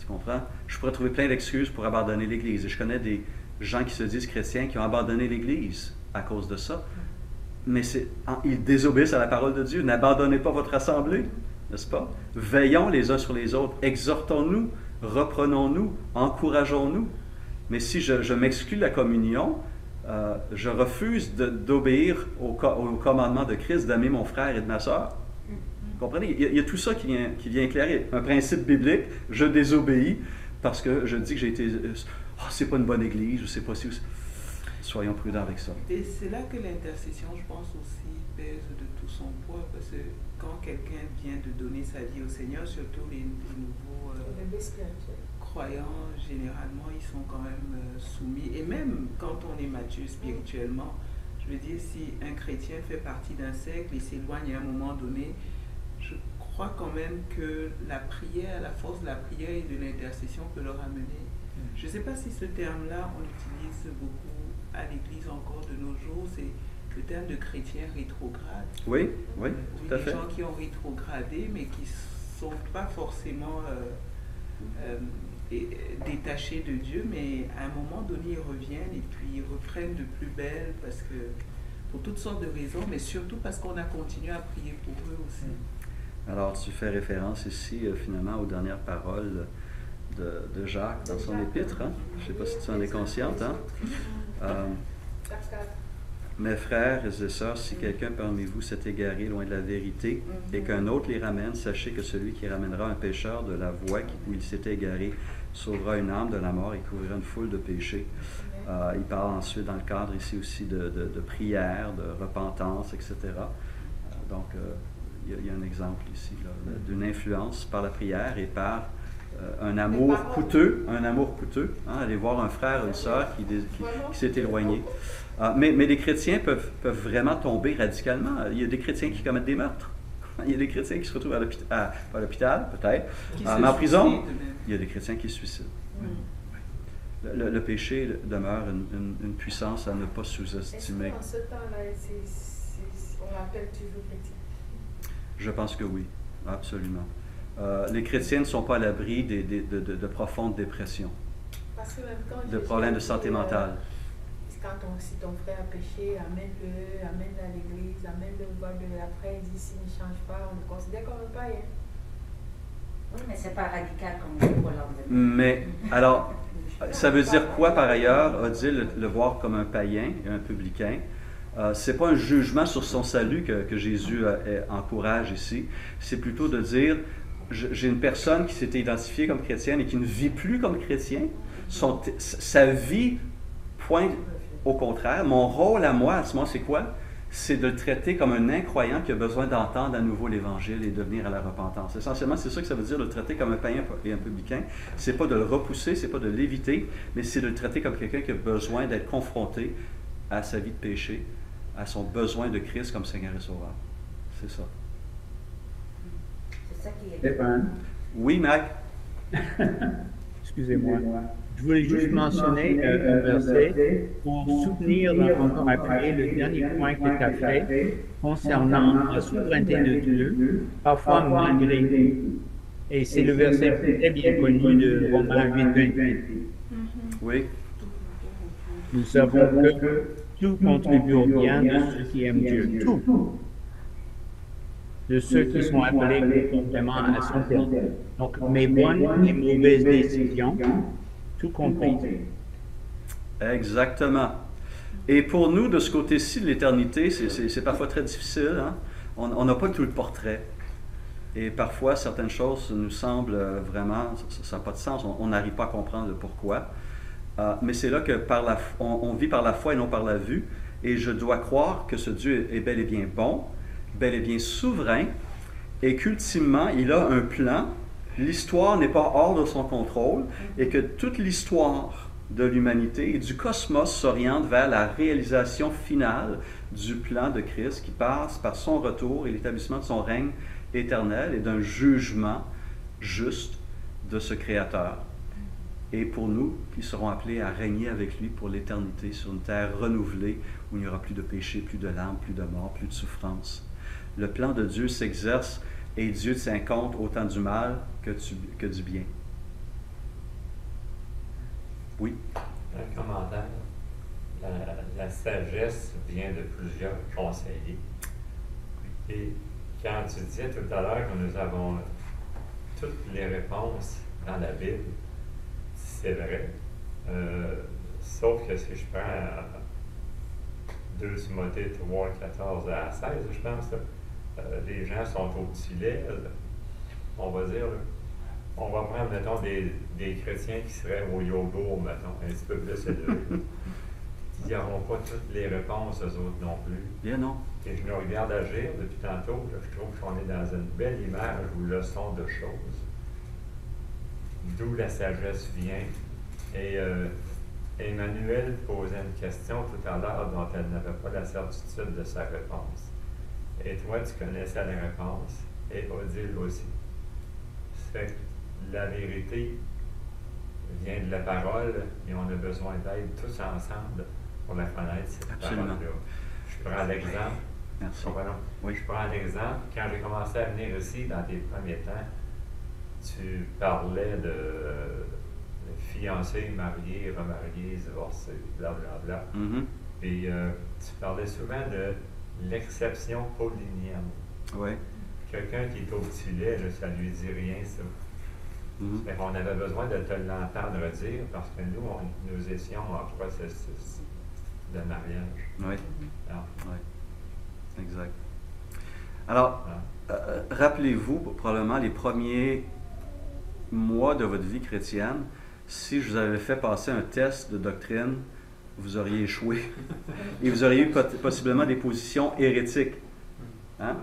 A: Tu comprends? Je pourrais trouver plein d'excuses pour abandonner l'Église. Et je connais des gens qui se disent chrétiens qui ont abandonné l'Église à cause de ça. Mais ils désobéissent à la parole de Dieu. N'abandonnez pas votre assemblée, n'est-ce pas? Veillons les uns sur les autres. Exhortons-nous, reprenons-nous, encourageons-nous. Mais si je m'exclus de la communion, je refuse d'obéir au commandement de Christ, d'aimer mon frère et de ma sœur. Vous comprenez? Il y a tout ça qui vient éclairer. Un principe biblique, je désobéis parce que je dis que j'ai été... c'est pas une bonne église, je sais pas si... Soyons prudents avec ça.
H: Et c'est là que l'intercession, je pense aussi, pèse de tout son poids, parce que quand quelqu'un vient de donner sa vie au Seigneur, surtout les nouveaux croyants, généralement, ils sont quand même soumis. Et même quand on est mature spirituellement, je veux dire, si un chrétien fait partie d'un cercle et s'éloigne à un moment donné, je crois quand même que la prière, la force de la prière et de l'intercession peut le ramener. Je ne sais pas si ce terme-là, on l'utilise beaucoup à l'Église encore de nos jours, c'est le terme de chrétien rétrograde.
A: Oui, tout à fait.
H: Des gens qui ont rétrogradé, mais qui ne sont pas forcément détachés de Dieu, mais à un moment donné, ils reviennent et puis ils reprennent de plus belle, parce que, pour toutes sortes de raisons, mais surtout parce qu'on a continué à prier pour eux aussi.
A: Alors, tu fais référence ici, finalement, aux dernières paroles de Jacques dans son épître. Hein? Je ne sais pas si tu en es consciente. Hein? Mes frères et sœurs, si quelqu'un parmi vous s'est égaré loin de la vérité et qu'un autre les ramène, sachez que celui qui ramènera un pécheur de la voie où il s'était égaré sauvera une âme de la mort et couvrira une foule de péchés. Il parle ensuite dans le cadre ici aussi de prière, de repentance, etc. Donc, il y a un exemple ici d'une influence par la prière et par un amour coûteux, hein, aller voir un frère ou une sœur qui s'est éloigné. Mais les chrétiens peuvent vraiment tomber radicalement. Il y a des chrétiens qui commettent des meurtres. Il y a des chrétiens qui se retrouvent pas à l'hôpital, peut-être, mais en prison. Il y a des chrétiens qui se suicident. Le péché demeure une puissance à ne pas sous-estimer.
G: Est-ce qu'en ce temps-là, on appelle toujours chrétien?
A: Je pense que oui, absolument. Les chrétiens ne sont pas à l'abri de profondes dépressions, de problèmes de santé mentale.
G: Si ton frère a péché, amène-le à l'église, amène-le voir de après, il dit s'il ne change pas, on le considère comme un païen.
D: Oui, mais c'est pas radical comme on dit pour l'homme.
A: Mais, alors, ça veut dire quoi par ailleurs, Odile, le voir comme un païen et un publicain? C'est pas un jugement sur son salut que Jésus encourage ici, c'est plutôt de dire, j'ai une personne qui s'était identifiée comme chrétienne et qui ne vit plus comme chrétien, sa vie pointe au contraire. Mon rôle à moi, à ce moment, c'est quoi? C'est de le traiter comme un incroyant qui a besoin d'entendre à nouveau l'Évangile et de venir à la repentance. Essentiellement, c'est ça que ça veut dire, de le traiter comme un païen et un publicain. C'est pas de le repousser, c'est pas de l'éviter, mais c'est de le traiter comme quelqu'un qui a besoin d'être confronté à sa vie de péché, à son besoin de Christ comme Seigneur et Sauveur. C'est ça.
D: C'est ça qui est...
I: Stéphane.
A: Oui, Mac?
I: Excusez-moi. Je voulais juste mentionner un verset pour soutenir encore après le dernier point que tu as fait concernant la souveraineté de Dieu, parfois malgré. Et c'est le verset très bien connu de Romains 8:28.
A: Oui.
I: Nous savons que tout contribue au bien de ceux qui aiment Dieu. Tout. De ceux qui sont appelés conformément à son plan. Donc, mes bonnes et mauvaises décisions, tout compris.
A: Exactement. Et pour nous, de ce côté-ci de l'éternité, c'est parfois très difficile. Hein? On n'a pas tout le portrait. Et parfois, certaines choses nous semblent vraiment, ça n'a pas de sens. On n'arrive pas à comprendre le pourquoi. Mais c'est là que on vit par la foi et non par la vue. Et je dois croire que ce Dieu est bel et bien bon, bel et bien souverain, et qu'ultimement, il a un plan. L'histoire n'est pas hors de son contrôle, et que toute l'histoire de l'humanité et du cosmos s'oriente vers la réalisation finale du plan de Christ qui passe par son retour et l'établissement de son règne éternel et d'un jugement juste de ce Créateur. et pour nous qui serons appelés à régner avec lui pour l'éternité sur une terre renouvelée où il n'y aura plus de péché, plus de larmes, plus de mort, plus de souffrance. Le plan de Dieu s'exerce et Dieu tient compte autant du mal que du bien. Oui?
E: Un commentaire. La sagesse vient de plusieurs conseillers. Et quand tu disais tout à l'heure que nous avons toutes les réponses dans la Bible, c'est vrai. Sauf que si je prends 2 Timothée 3, 14 à 16, je pense, les gens sont au-dessus d'elle. On va dire, là, on va prendre, mettons, des chrétiens qui seraient au yogourt, mettons, un petit peu plus élevés. Ils n'auront pas toutes les réponses, eux autres non plus.
A: Bien non.
E: Et je nous regarde agir depuis tantôt, là, je trouve qu'on est dans une belle image ou leçon de choses. D'où la sagesse vient. Et Emmanuel posait une question tout à l'heure dont elle n'avait pas la certitude de sa réponse. Et toi, tu connaissais la réponse, et Odile aussi. Ça fait que la vérité vient de la parole, et on a besoin d'aide tous ensemble pour la connaître, cette
A: Absolument.
E: parole-là. Je prends l'exemple.
A: Merci.
E: Oui. Je prends l'exemple. Quand j'ai commencé à venir ici, dans tes premiers temps, tu parlais de fiancés, mariés, remariés, divorcés, blablabla.
A: Mm-hmm.
E: Puis tu parlais souvent de l'exception paulinienne.
A: Oui.
E: Quelqu'un qui est au-dessus d'elle, ça lui dit rien, ça.
A: Mm-hmm.
E: On avait besoin de te l'entendre dire parce que nous étions en processus de mariage.
A: Oui.
E: Ah.
A: Oui. Exact. Alors, rappelez-vous probablement les premiers mois de votre vie chrétienne, si je vous avais fait passer un test de doctrine, vous auriez échoué. Et vous auriez eu possiblement des positions hérétiques. Hein?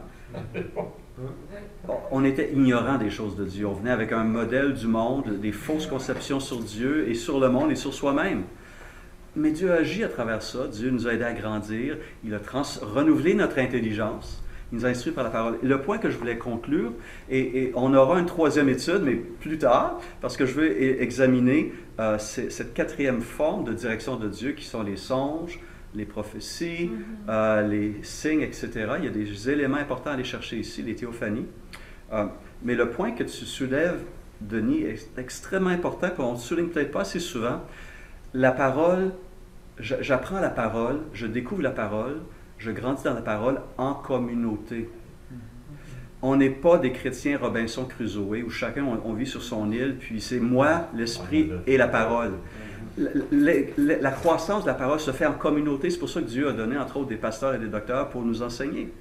A: On était ignorant des choses de Dieu. On venait avec un modèle du monde, des fausses conceptions sur Dieu et sur le monde et sur soi-même. Mais Dieu agit à travers ça. Dieu nous a aidés à grandir. Il a renouvelé notre intelligence. Il nous a instruits par la parole. Et le point que je voulais conclure, et on aura une 3e étude, mais plus tard, parce que je veux examiner cette 4e forme de direction de Dieu, qui sont les songes, les prophéties, les signes, etc. Il y a des éléments importants à aller chercher ici, les théophanies. Mais le point que tu soulèves, Denis, est extrêmement important, qu'on ne souligne peut-être pas assez souvent. La parole, j'apprends la parole, je découvre la parole, je grandis dans la parole en communauté. On n'est pas des chrétiens Robinson Crusoe où chacun, on vit sur son île, puis c'est moi, l'esprit et la parole. La croissance de la parole se fait en communauté. C'est pour ça que Dieu a donné, entre autres, des pasteurs et des docteurs pour nous enseigner.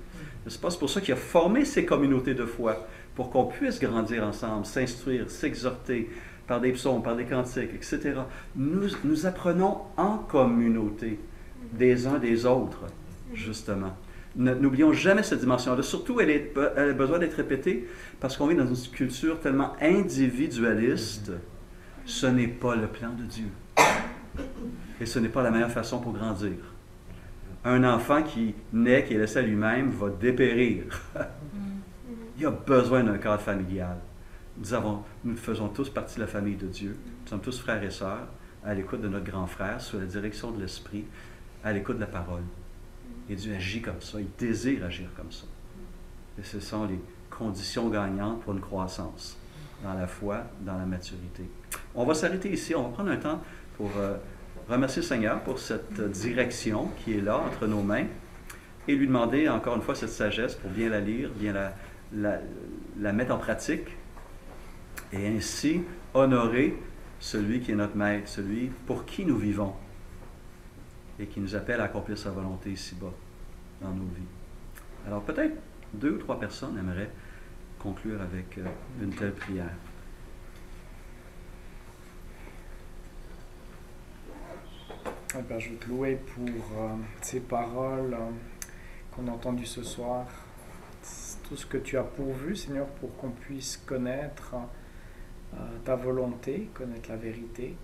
A: C'est pour ça qu'il a formé ces communautés de foi, pour qu'on puisse grandir ensemble, s'instruire, s'exhorter par des psaumes, par des cantiques, etc. Nous apprenons en communauté des uns des autres, justement. N'oublions jamais cette dimension-là. Surtout, elle a besoin d'être répétée parce qu'on vit dans une culture tellement individualiste. Ce n'est pas le plan de Dieu. Et ce n'est pas la meilleure façon pour grandir. Un enfant qui naît, qui est laissé à lui-même, va dépérir. Il a besoin d'un cadre familial. Nous faisons tous partie de la famille de Dieu. Nous sommes tous frères et sœurs, à l'écoute de notre grand frère, sous la direction de l'Esprit, à l'écoute de la parole. Et Dieu agit comme ça, il désire agir comme ça. Et ce sont les conditions gagnantes pour une croissance dans la foi, dans la maturité. On va s'arrêter ici, on va prendre un temps pour remercier le Seigneur pour cette direction qui est là entre nos mains et lui demander encore une fois cette sagesse pour bien la lire, bien la mettre en pratique et ainsi honorer celui qui est notre maître, celui pour qui nous vivons et qui nous appelle à accomplir sa volonté ici-bas dans nos vies. Alors peut-être 2 ou 3 personnes aimeraient conclure avec une telle prière.
B: Ben, je veux te louer pour ces paroles qu'on a entendues ce soir. Tout ce que tu as pourvu, Seigneur, pour qu'on puisse connaître ta volonté, connaître la vérité.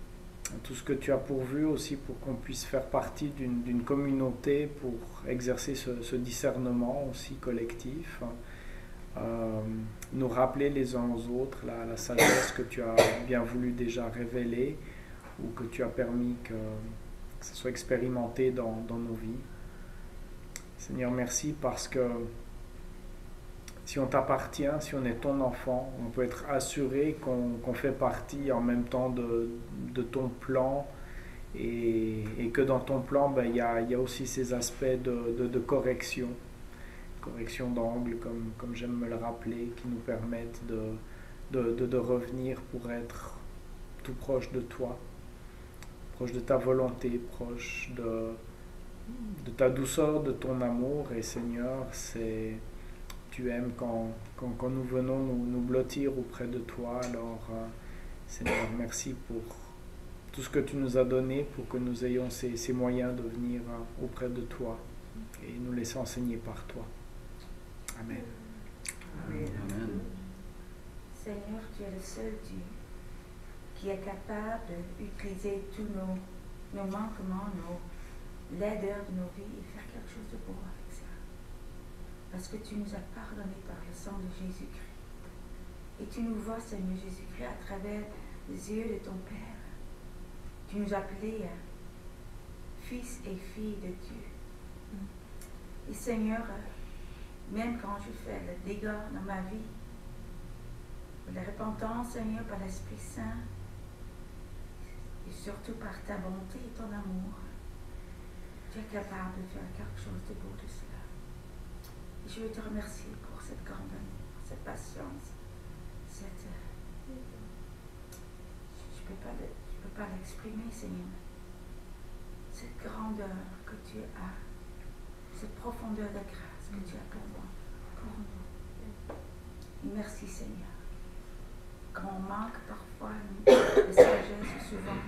B: Tout ce que tu as pourvu aussi pour qu'on puisse faire partie d'une communauté pour exercer ce discernement aussi collectif. Nous rappeler les uns aux autres la sagesse que tu as bien voulu déjà révéler ou que tu as permis que ça soit expérimenté dans nos vies. Seigneur, merci parce que si on t'appartient, si on est ton enfant, on peut être assuré qu'on fait partie en même temps de ton plan et que dans ton plan, il y a aussi ces aspects de correction d'angle, comme j'aime me le rappeler, qui nous permettent de revenir pour être tout proche de toi, proche de ta volonté, proche de ta douceur, de ton amour. Et Seigneur, tu aimes quand nous venons nous blottir auprès de toi. Alors Seigneur, merci pour tout ce que tu nous as donné, pour que nous ayons ces moyens de venir auprès de toi et nous laisser enseigner par toi. Amen.
A: Amen.
D: Seigneur, tu es le seul Dieu qui est capable d'utiliser tous nos manquements, nos laideurs de nos vies et faire quelque chose de beau avec ça. Parce que tu nous as pardonné par le sang de Jésus-Christ. Et tu nous vois, Seigneur Jésus-Christ, à travers les yeux de ton Père. Tu nous as appelés fils et filles de Dieu. Et Seigneur, même quand je fais le dégât dans ma vie, la repentance, Seigneur, par l'Esprit Saint, et surtout par ta bonté et ton amour, tu es capable de faire quelque chose de beau de cela. Et je veux te remercier pour cette grande amour, cette patience, cette... Je ne peux pas l'exprimer, Seigneur. Cette grandeur que tu as, cette profondeur de grâce que tu as pour moi, pour nous. Et merci, Seigneur. Quand on manque parfois de sagesse, souvent,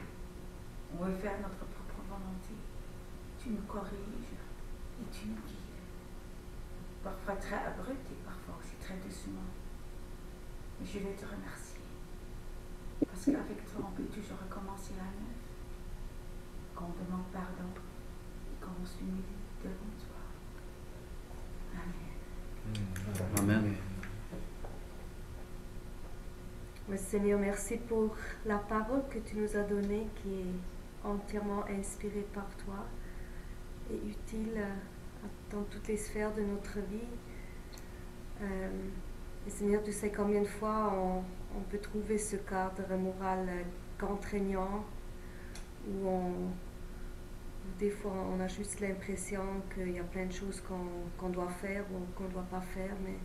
D: on veut faire notre propre volonté. Tu nous corriges et tu nous guides. Parfois très abrupt et parfois aussi très doucement. Mais je veux te remercier. Parce qu'avec toi, on peut toujours recommencer à neuf. Quand on demande pardon et quand on s'humilie devant toi. Amen.
A: Amen.
C: Oui, Seigneur, merci pour la parole que tu nous as donnée qui est entièrement inspirée par toi et utile dans toutes les sphères de notre vie. Et Seigneur, tu sais combien de fois on peut trouver ce cadre moral contraignant où des fois on a juste l'impression qu'il y a plein de choses qu'on doit faire ou qu'on ne doit pas faire, mais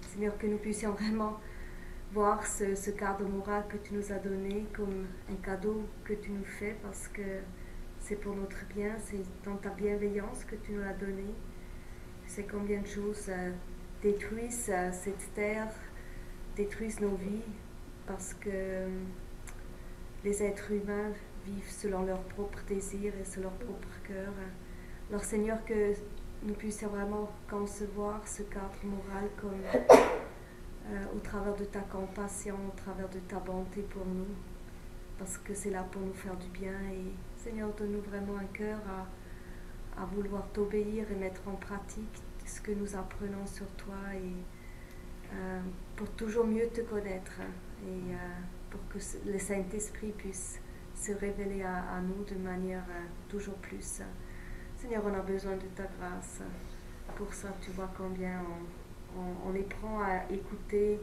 C: Seigneur, que nous puissions vraiment voir ce cadre moral que tu nous as donné comme un cadeau que tu nous fais parce que c'est pour notre bien, c'est dans ta bienveillance que tu nous l'as donné. Tu sais combien de choses détruisent cette terre, détruisent nos vies parce que les êtres humains vivent selon leurs propres désirs et selon leur propre cœur. Alors Seigneur, que nous puissions vraiment concevoir ce cadre moral comme au travers de ta compassion, au travers de ta bonté pour nous, parce que c'est là pour nous faire du bien. Et Seigneur, donne-nous vraiment un cœur à vouloir t'obéir et mettre en pratique ce que nous apprenons sur toi et pour toujours mieux te connaître et pour que le Saint-Esprit puisse se révéler à nous de manière toujours plus. Seigneur, on a besoin de ta grâce. Pour ça, tu vois combien on les prend à écouter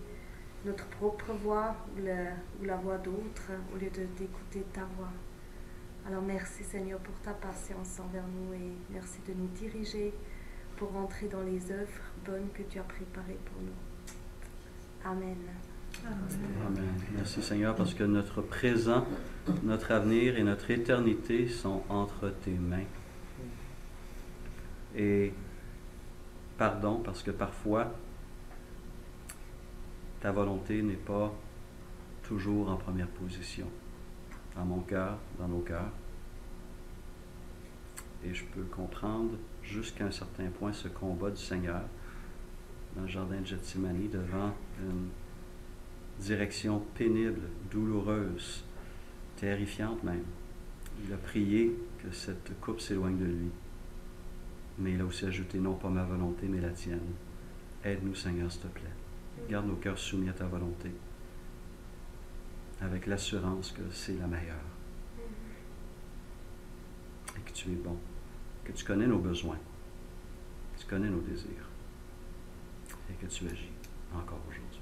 C: notre propre voix ou la voix d'autres au lieu d'écouter ta voix. Alors merci Seigneur pour ta patience envers nous et merci de nous diriger pour entrer dans les œuvres bonnes que tu as préparées pour nous. Amen.
A: Amen. Merci Seigneur parce que notre présent, notre avenir et notre éternité sont entre tes mains. Et pardon parce que parfois ta volonté n'est pas toujours en première position dans mon cœur, dans nos cœurs. Et je peux comprendre jusqu'à un certain point ce combat du Seigneur dans le jardin de Gethsémani devant une direction pénible, douloureuse, terrifiante même. Il a prié que cette coupe s'éloigne de lui. Mais il a aussi ajouté, non pas ma volonté, mais la tienne. Aide-nous, Seigneur, s'il te plaît. Garde nos cœurs soumis à ta volonté, avec l'assurance que c'est la meilleure. que tu es bon, que tu connais nos besoins, tu connais nos désirs et que tu agis encore aujourd'hui.